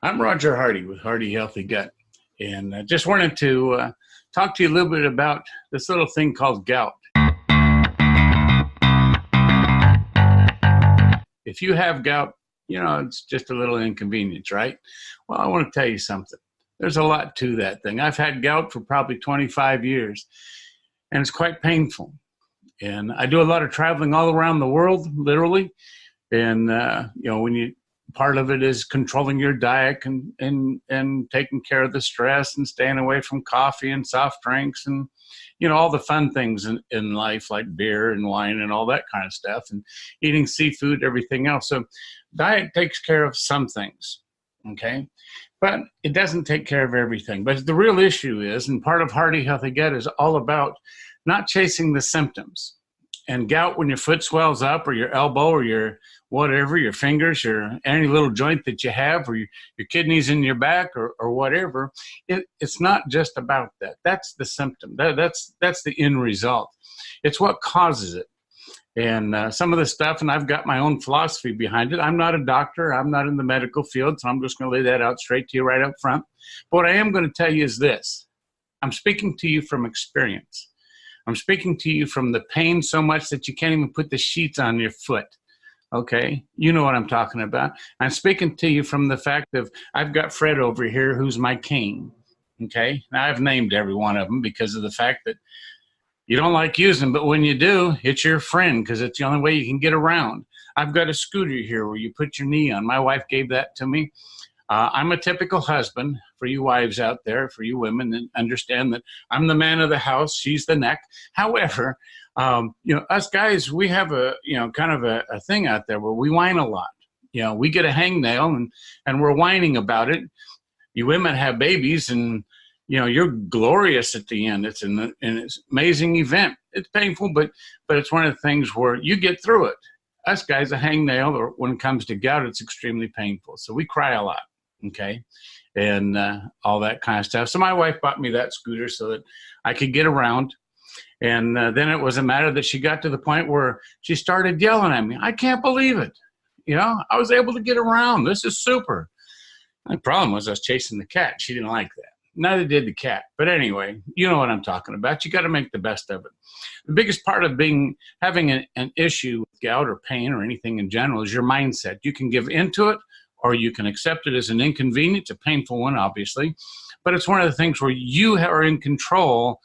I'm Roger Hardy with Hardy Healthy Gut, and I just wanted to talk to you a little bit about this little thing called gout. If you have gout, it's just a little inconvenience, right? Well, I want to tell you something. There's a lot to that thing. I've had gout for probably 25 years, and it's quite painful. And I do a lot of traveling all around the world, literally. And, part of it is controlling your diet and taking care of the stress and staying away from coffee and soft drinks and, all the fun things in life like beer and wine and all that kind of stuff, and eating seafood, everything else. So diet takes care of some things, okay? But it doesn't take care of everything. But the real issue is, and part of Hardy Healthy Gut is all about not chasing the symptoms. And gout, when your foot swells up or your elbow or your whatever, your fingers or any little joint that you have, or your kidneys in your back or whatever, it's not just about that. That's the symptom. That's the end result. It's what causes it. And some of the stuff, and I've got my own philosophy behind it. I'm not a doctor. I'm not in the medical field, so I'm just going to lay that out straight to you right up front. But what I am going to tell you is this. I'm speaking to you from experience. I'm speaking to you from the pain so much that you can't even put the sheets on your foot. Okay, you know what I'm talking about. I'm speaking to you from the fact of I've got Fred over here who's my cane. Okay, now I've named every one of them because of the fact that you don't like using them, but when you do, it's your friend because it's the only way you can get around. I've got a scooter here where you put your knee on. My wife gave that to me. I'm a typical husband for you wives out there, for you women, and understand that I'm the man of the house. She's the neck. However, us guys, we have a thing out there where we whine a lot. We get a hangnail and we're whining about it. You women have babies and, you're glorious at the end. It's an amazing event. It's painful, but it's one of the things where you get through it. Us guys, a hangnail, or when it comes to gout, it's extremely painful. So we cry a lot. Okay. And all that kind of stuff. So my wife bought me that scooter so that I could get around. And then it was a matter that she got to the point where she started yelling at me. I can't believe it. I was able to get around. This is super. The problem was I was chasing the cat. She didn't like that. Neither did the cat. But anyway, you know what I'm talking about. You got to make the best of it. The biggest part of having an issue with gout or pain or anything in general is your mindset. You can give into it, or you can accept it as an inconvenience, a painful one, obviously. But it's one of the things where you are in control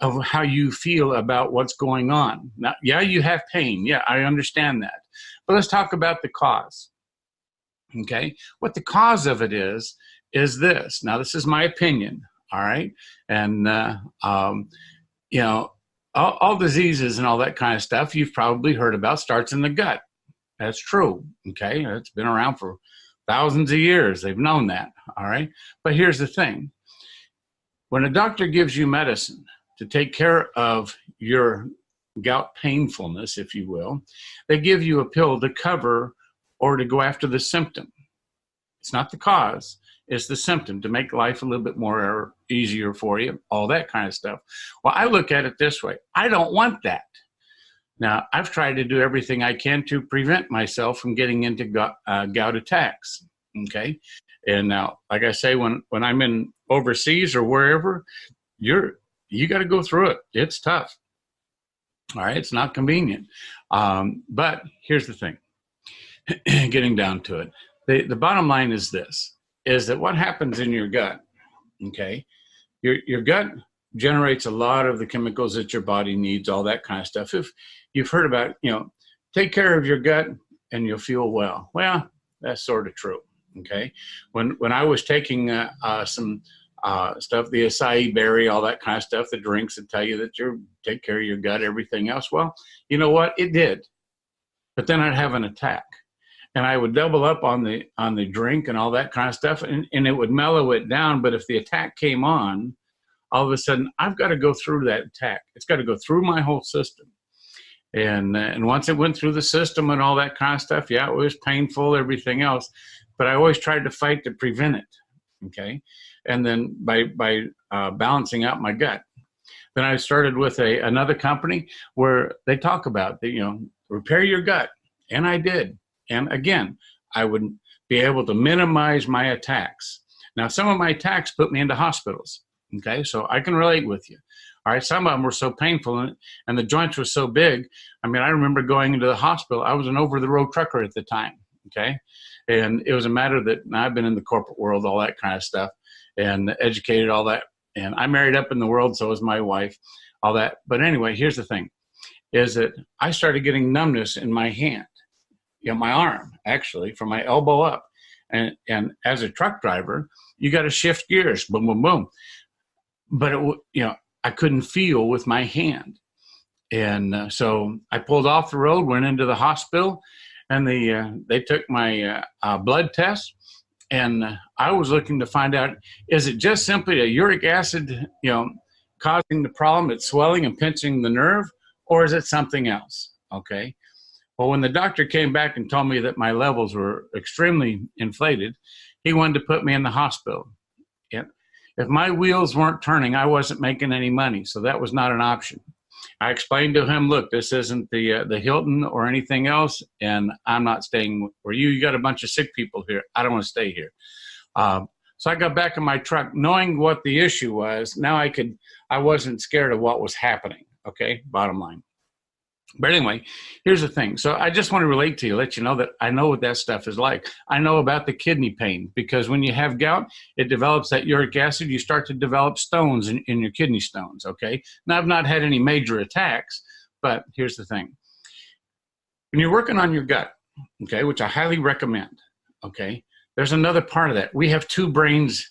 of how you feel about what's going on. Now, yeah, you have pain. Yeah, I understand that. But let's talk about the cause. Okay? What the cause of it is this. Now, this is my opinion, all right? And, all diseases and all that kind of stuff you've probably heard about starts in the gut. That's true, okay? It's been around for thousands of years. They've known that, all right? But here's the thing. When a doctor gives you medicine to take care of your gout painfulness, if you will, they give you a pill to cover or to go after the symptom. It's not the cause. It's the symptom to make life a little bit more easier for you, all that kind of stuff. Well, I look at it this way. I don't want that. Now, I've tried to do everything I can to prevent myself from getting into gout attacks, okay? And now, like I say, when I'm in overseas or wherever, you got to go through it. It's tough, all right? It's not convenient. But here's the thing, getting down to it. The bottom line is this, is that what happens in your gut, okay? Your gut generates a lot of the chemicals that your body needs, all that kind of stuff. If you've heard about, take care of your gut and you'll feel well. Well, that's sort of true, okay? When I was taking some stuff, the acai berry, all that kind of stuff, the drinks that tell you that you take care of your gut, everything else, well, you know what? It did. But then I'd have an attack. And I would double up on the drink and all that kind of stuff, and it would mellow it down. But if the attack came on, all of a sudden, I've got to go through that attack. It's got to go through my whole system. And once it went through the system and all that kind of stuff, yeah, it was painful, everything else. But I always tried to fight to prevent it, okay? And then by balancing out my gut. Then I started with another company where they talk about, repair your gut. And I did. And again, I would be able to minimize my attacks. Now, some of my attacks put me into hospitals, okay? So I can relate with you. All right, some of them were so painful and the joints were so big. I mean, I remember going into the hospital. I was an over-the-road trucker at the time, okay? And it was a matter that I've been in the corporate world, all that kind of stuff, and educated, all that. And I married up in the world, so was my wife, all that. But anyway, here's the thing, is that I started getting numbness in my hand, my arm, actually, from my elbow up. And as a truck driver, you got to shift gears, boom, boom, boom. But, I couldn't feel with my hand. And so I pulled off the road, went into the hospital, and they took my blood test. And I was looking to find out, is it just simply a uric acid, causing the problem? It's swelling and pinching the nerve, or is it something else? Okay. Well, when the doctor came back and told me that my levels were extremely inflated, he wanted to put me in the hospital. Yeah. If my wheels weren't turning, I wasn't making any money, so that was not an option. I explained to him, look, this isn't the Hilton or anything else, and I'm not staying where you got a bunch of sick people here. I don't want to stay here. So I got back in my truck knowing what the issue was. Now I wasn't scared of what was happening, okay, bottom line. But anyway, here's the thing. So I just want to relate to you, let you know that I know what that stuff is like. I know about the kidney pain, because when you have gout, it develops that uric acid. You start to develop stones in your kidney stones, okay? Now, I've not had any major attacks, but here's the thing. When you're working on your gut, okay, which I highly recommend, okay, there's another part of that. We have two brains.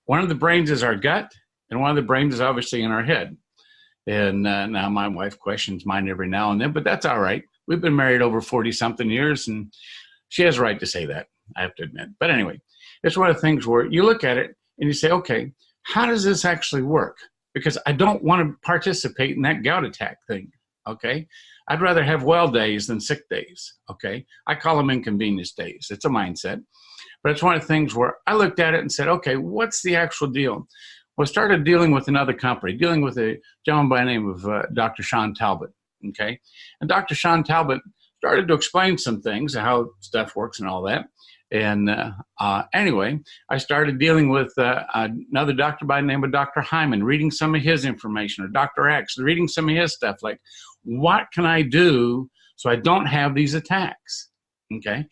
One of the brains is our gut, and one of the brains is obviously in our head. And now my wife questions mine every now and then, but that's all right. We've been married over 40-something years, and she has a right to say that, I have to admit. But anyway, it's one of the things where you look at it and you say, okay, how does this actually work? Because I don't want to participate in that gout attack thing, okay? I'd rather have well days than sick days, okay? I call them inconvenience days. It's a mindset. But it's one of the things where I looked at it and said, okay, what's the actual deal? Well, I started dealing with another company, dealing with a gentleman by the name of Dr. Sean Talbot, okay? And Dr. Sean Talbot started to explain some things, how stuff works and all that. And anyway, I started dealing with another doctor by the name of Dr. Hyman, reading some of his information, or Dr. X, reading some of his stuff, like, what can I do so I don't have these attacks, okay?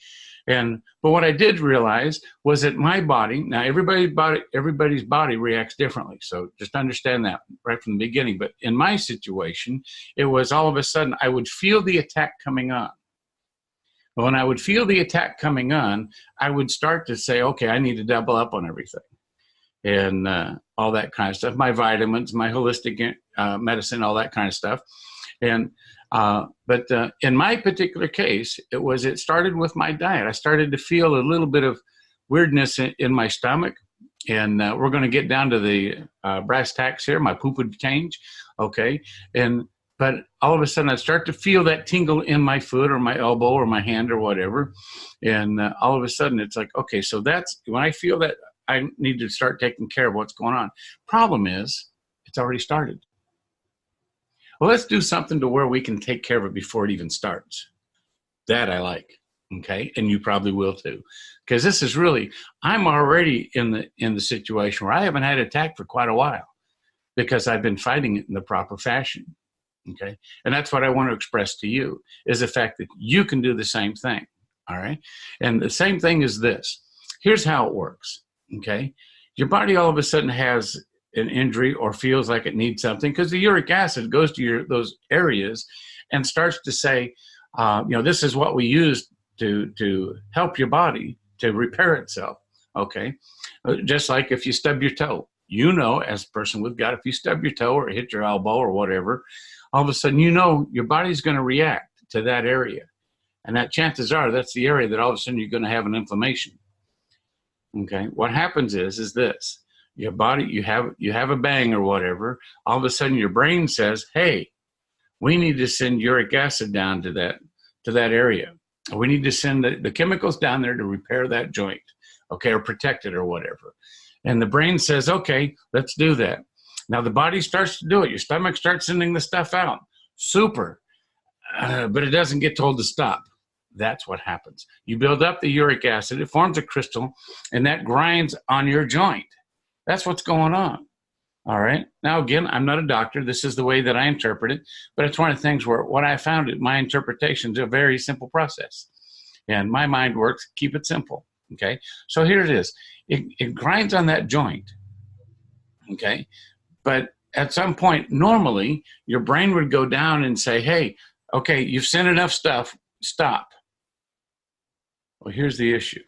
But what I did realize was that my body, now everybody's body reacts differently. So just understand that right from the beginning. But in my situation, it was all of a sudden I would feel the attack coming on. But when I would feel the attack coming on, I would start to say, okay, I need to double up on everything. And all that kind of stuff, my vitamins, my holistic medicine, all that kind of stuff. But in my particular case, it started with my diet. I started to feel a little bit of weirdness in my stomach, and we're going to get down to the brass tacks here. My poop would change, okay? But all of a sudden, I'd start to feel that tingle in my foot or my elbow or my hand or whatever, and all of a sudden, it's like, okay, so that's when I feel that I need to start taking care of what's going on. Problem is, it's already started. Well, let's do something to where we can take care of it before it even starts. That I like, okay? And you probably will too. Because this is really, I'm already in the situation where I haven't had an attack for quite a while because I've been fighting it in the proper fashion, okay? And that's what I want to express to you, is the fact that you can do the same thing, all right? And the same thing is this. Here's how it works, okay? Your body all of a sudden has an injury or feels like it needs something, because the uric acid goes to those areas and starts to say, this is what we use to help your body to repair itself, okay? Just like if you stub your toe, as a person with gout, if you stub your toe or hit your elbow or whatever, all of a sudden, your body's going to react to that area. And that chances are that's the area that all of a sudden you're going to have an inflammation, okay? What happens is this. Your body, you have a bang or whatever, all of a sudden your brain says, hey, we need to send uric acid down to that area. We need to send the chemicals down there to repair that joint, okay, or protect it or whatever. And the brain says, okay, let's do that. Now the body starts to do it. Your stomach starts sending the stuff out. Super. But it doesn't get told to stop, That's what happens. You build up the uric acid, it forms a crystal, and that grinds on your joint. That's what's going on. All right. Now, again, I'm not a doctor. This is the way that I interpret it, but it's one of the things where what I found, my interpretation is a very simple process. And my mind works, keep it simple. Okay. So here it is. It grinds on that joint. Okay. But at some point, normally, your brain would go down and say, hey, okay, you've sent enough stuff, stop. Well, here's the issue.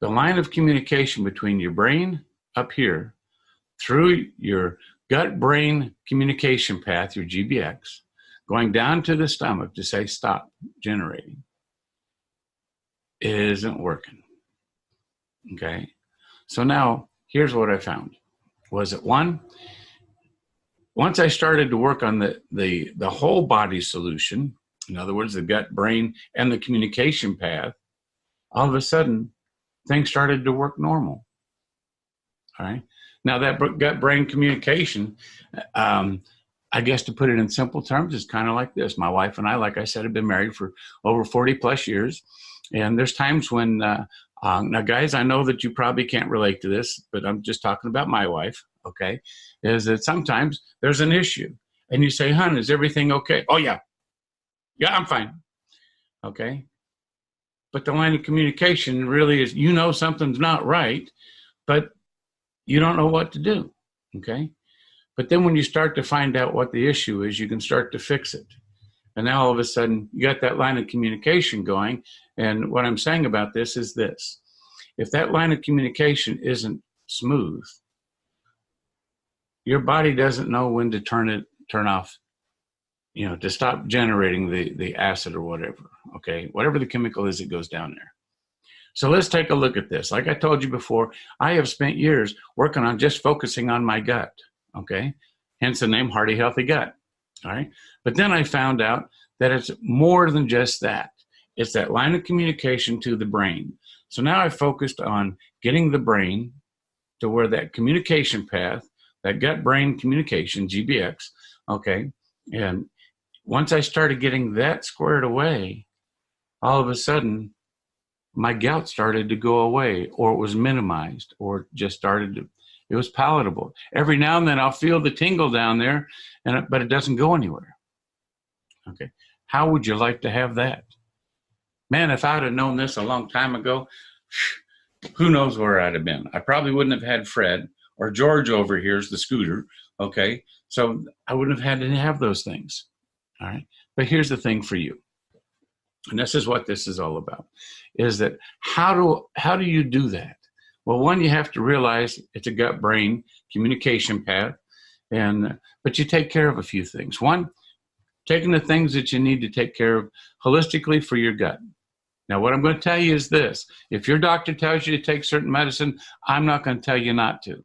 The line of communication between your brain up here through your gut-brain communication path, your GBX, going down to the stomach to say stop generating, isn't working. Okay? So now, here's what I found. Was it one? Once I started to work on the whole body solution, in other words, the gut, brain, and the communication path, all of a sudden, things started to work normal. All right? Now, that gut-brain communication, I guess to put it in simple terms, is kind of like this. My wife and I, like I said, have been married for over 40 plus years. And there's times when, now guys, I know that you probably can't relate to this, but I'm just talking about my wife, okay? Is that sometimes there's an issue. And you say, hon, is everything okay? Oh, yeah. Yeah, I'm fine. Okay? But the line of communication really is, you know something's not right, but you don't know what to do, okay? But then when you start to find out what the issue is, you can start to fix it. And now all of a sudden, you got that line of communication going. And what I'm saying about this is this. If that line of communication isn't smooth, your body doesn't know when to turn off, to stop generating the acid or whatever, okay? Whatever the chemical is that goes down there. So let's take a look at this. Like I told you before, I have spent years working on just focusing on my gut, okay? Hence the name Hearty Healthy Gut, all right? But then I found out that it's more than just that. It's that line of communication to the brain. So now I focused on getting the brain to where that communication path, that gut-brain communication, GBX, okay? And once I started getting that squared away, all of a sudden, my gout started to go away, or it was minimized, or just it was palatable. Every now and then I'll feel the tingle down there, but it doesn't go anywhere. Okay. How would you like to have that? Man, if I'd have known this a long time ago, who knows where I'd have been. I probably wouldn't have had Fred, or George over here's the scooter. Okay. So I wouldn't have had to have those things. All right. But here's the thing for you. And this is what this is all about, is that how do you do that? Well, one, you have to realize it's a gut-brain communication path, but you take care of a few things. One, taking the things that you need to take care of holistically for your gut. Now, what I'm going to tell you is this. If your doctor tells you to take certain medicine, I'm not going to tell you not to.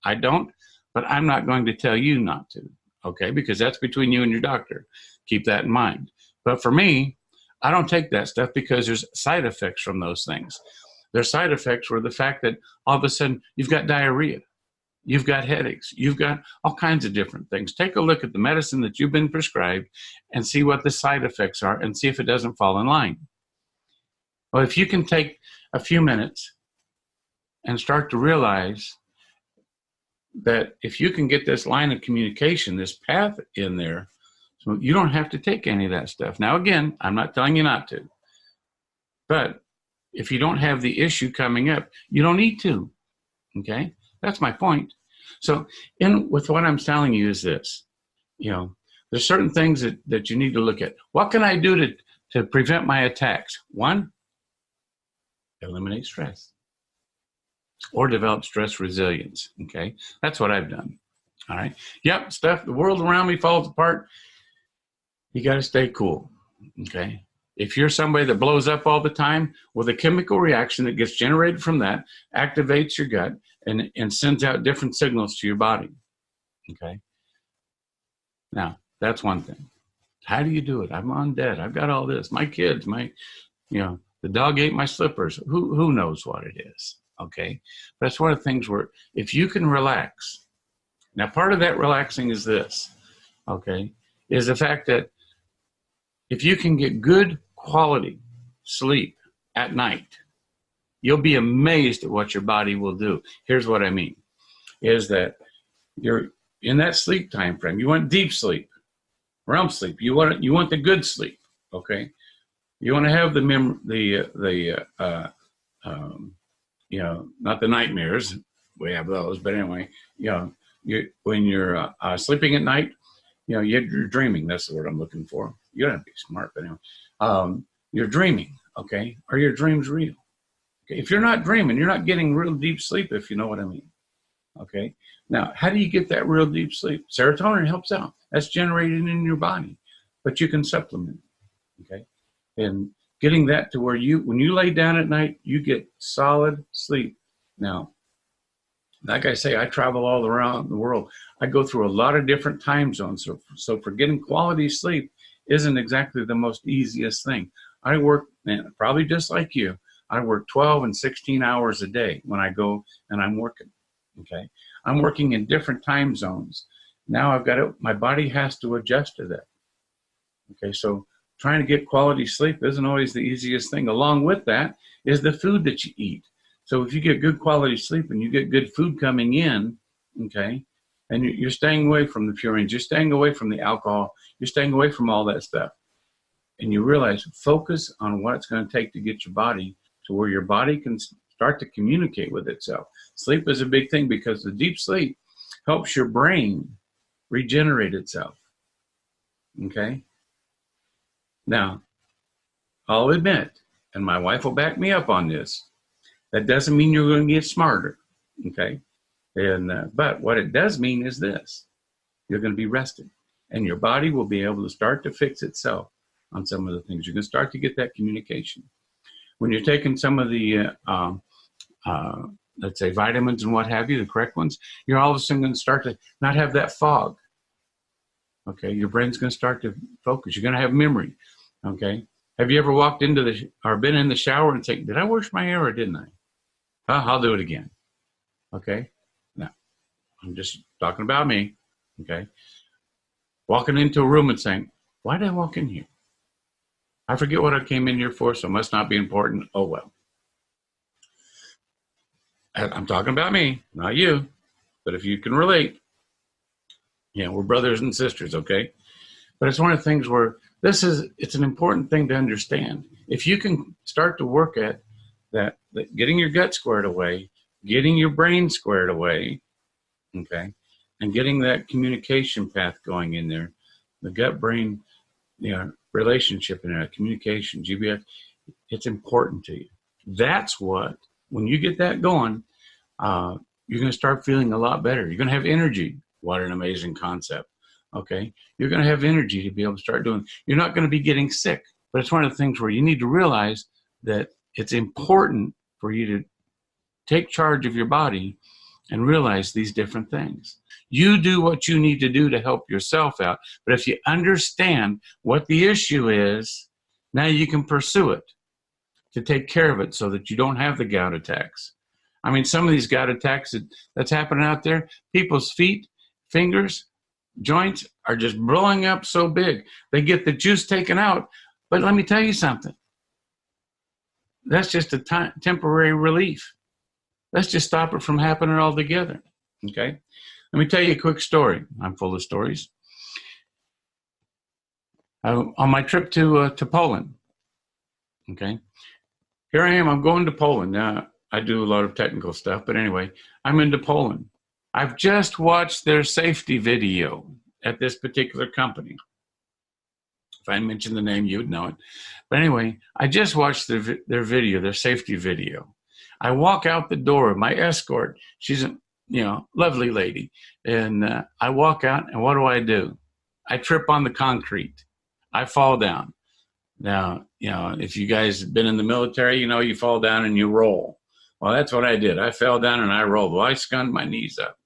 I don't, but I'm not going to tell you not to, okay? Because that's between you and your doctor. Keep that in mind. But for me, I don't take that stuff because there's side effects from those things. Their side effects were the fact that all of a sudden you've got diarrhea, you've got headaches, you've got all kinds of different things. Take a look at the medicine that you've been prescribed and see what the side effects are and see if it doesn't fall in line. Well, if you can take a few minutes and start to realize that if you can get this line of communication, this path in there, so you don't have to take any of that stuff. Now, again, I'm not telling you not to. But if you don't have the issue coming up, you don't need to. Okay? That's my point. So with what I'm telling you is this. There's certain things that you need to look at. What can I do to prevent my attacks? One, eliminate stress. Or develop stress resilience. Okay? That's what I've done. All right? Yep, the world around me falls apart. You got to stay cool, okay? If you're somebody that blows up all the time, well, the chemical reaction that gets generated from that activates your gut and sends out different signals to your body, okay? Now, that's one thing. How do you do it? I'm on debt. I've got all this. My kids, the dog ate my slippers. Who knows what it is, okay? But that's one of the things where if you can relax. Now, part of that relaxing is this, okay, is the fact that If you can get good quality sleep at night, you'll be amazed at what your body will do. Here's what I mean, is that you're in that sleep time frame. You want deep sleep, REM sleep. You want the good sleep, okay? You want to have not the nightmares. We have those, but anyway, when you're sleeping at night, you're dreaming. That's the word I'm looking for. You don't have to be smart, but anyway, you're dreaming, okay? Are your dreams real? Okay? If you're not dreaming, you're not getting real deep sleep, if you know what I mean, okay? Now, how do you get that real deep sleep? Serotonin helps out. That's generated in your body, but you can supplement it, okay? And getting that to where when you lay down at night, you get solid sleep. Now, like I say, I travel all around the world. I go through a lot of different time zones. So for getting quality sleep isn't exactly the most easiest thing. I work, probably just like you, I work 12 and 16 hours a day when I go and I'm working, okay? I'm working in different time zones. Now my body has to adjust to that, okay? So trying to get quality sleep isn't always the easiest thing. Along with that is the food that you eat. So if you get good quality sleep and you get good food coming in, okay, and you're staying away from the purines, you're staying away from the alcohol, you're staying away from all that stuff, and you realize, focus on what it's going to take to get your body to where your body can start to communicate with itself. Sleep is a big thing because the deep sleep helps your brain regenerate itself, okay? Now, I'll admit, and my wife will back me up on this, that doesn't mean you're going to get smarter, okay? And but what it does mean is this: you're going to be rested, and your body will be able to start to fix itself on some of the things. You're going to start to get that communication. When you're taking some of the, let's say, vitamins and what have you, the correct ones, you're all of a sudden going to start to not have that fog, okay? Your brain's going to start to focus. You're going to have memory, okay? Have you ever walked into or been in the shower and think, did I wash my hair or didn't I? I'll do it again. Okay? Now, I'm just talking about me. Okay? Walking into a room and saying, why did I walk in here? I forget what I came in here for, so it must not be important. Oh, well. I'm talking about me, not you. But if you can relate, we're brothers and sisters, okay? But it's one of the things where it's an important thing to understand. If you can start to work at that getting your gut squared away, getting your brain squared away, okay, and getting that communication path going in there, the gut-brain relationship and communication, GBF, it's important to you. That's what, when you get that going, you're going to start feeling a lot better. You're going to have energy. What an amazing concept. Okay, you're going to have energy to be able to start doing. You're not going to be getting sick, but it's one of the things where you need to realize that it's important for you to take charge of your body and realize these different things. You do what you need to do to help yourself out, but if you understand what the issue is, now you can pursue it to take care of it so that you don't have the gout attacks. I mean, some of these gout attacks that's happening out there, people's feet, fingers, joints are just blowing up so big. They get the juice taken out, but let me tell you something. That's just a temporary relief. Let's just stop it from happening altogether, okay? Let me tell you a quick story. I'm full of stories. On my trip to Poland, okay? Here I am, I'm going to Poland. Now, I do a lot of technical stuff, but anyway, I'm into Poland. I've just watched their safety video at this particular company. If I mentioned the name, you would know it. But anyway, I just watched their video, their safety video. I walk out the door, my escort, she's a lovely lady. And I walk out, and what do? I trip on the concrete. I fall down. Now, if you guys have been in the military, you fall down and you roll. Well, that's what I did. I fell down and I rolled. Well, I scunned my knees up.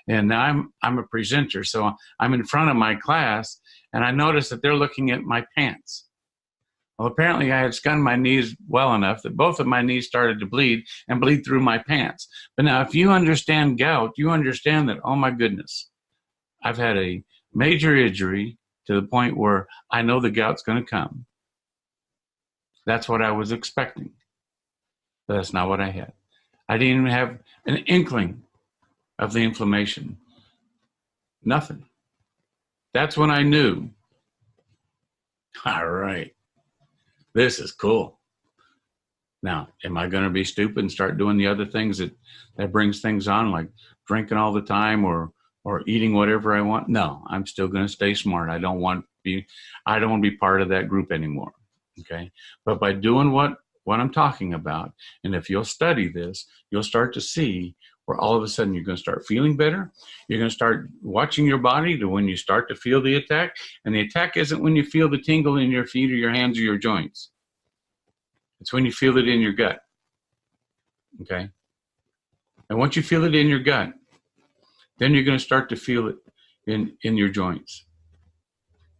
And now I'm a presenter, so I'm in front of my class, and I noticed that they're looking at my pants. Well, apparently I had scunned my knees well enough that both of my knees started to bleed and bleed through my pants. But now if you understand gout, you understand that, oh my goodness, I've had a major injury to the point where I know the gout's going to come. That's what I was expecting, but that's not what I had. I didn't even have an inkling of the inflammation. Nothing. That's when I knew, all right, this is cool. Now, am I going to be stupid and start doing the other things that brings things on, like drinking all the time or eating whatever I want? No, I'm still going to stay smart. I don't want to be part of that group anymore. Okay. But by doing what I'm talking about, and if you'll study this, you'll start to see where all of a sudden you're going to start feeling better. You're going to start watching your body to when you start to feel the attack. And the attack isn't when you feel the tingle in your feet or your hands or your joints. It's when you feel it in your gut. Okay. And once you feel it in your gut, then you're going to start to feel it in your joints.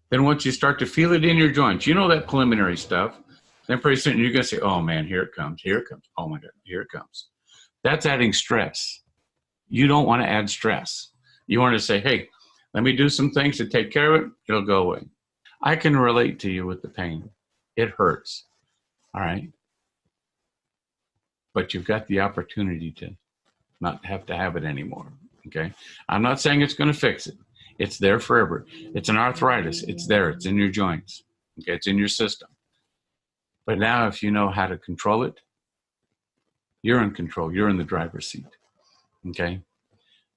Then once you start to feel it in your joints, you know that preliminary stuff, then pretty soon you're going to say, oh man, here it comes. Here it comes. Oh my God, here it comes. That's adding stress. You don't want to add stress. You want to say, hey, let me do some things to take care of it. It'll go away. I can relate to you with the pain. It hurts. All right. But you've got the opportunity to not have to have it anymore. Okay. I'm not saying it's going to fix it. It's there forever. It's an arthritis. It's there. It's in your joints. Okay. It's in your system. But now if you know how to control it, you're in control. You're in the driver's seat. Okay.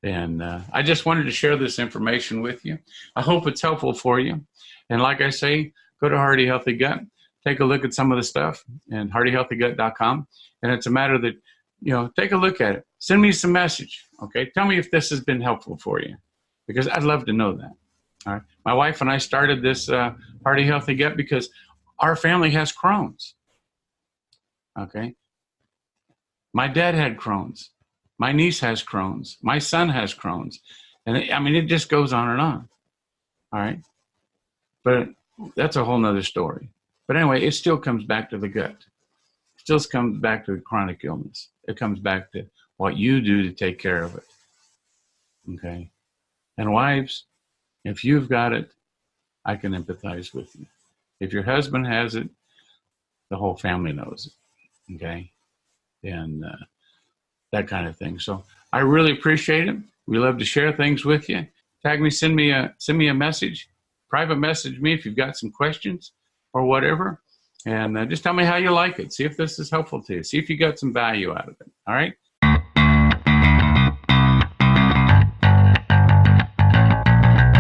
And I just wanted to share this information with you. I hope it's helpful for you. And like I say, go to Hearty Healthy Gut. Take a look at some of the stuff and heartyhealthygut.com. And it's a matter that, take a look at it. Send me some message. Okay. Tell me if this has been helpful for you, because I'd love to know that. All right. My wife and I started this Hearty Healthy Gut because our family has Crohn's. Okay. My dad had Crohn's. My niece has Crohn's. My son has Crohn's. And it just goes on and on. All right. But that's a whole nother story. But anyway, it still comes back to the gut. It still comes back to the chronic illness. It comes back to what you do to take care of it. Okay. And wives, if you've got it, I can empathize with you. If your husband has it, the whole family knows it. Okay. And that kind of thing. So I really appreciate it. We love to share things with you. Tag me, send me a message, private message me if you've got some questions or whatever. And just tell me how you like it. See if this is helpful to you. See if you got some value out of it. All right.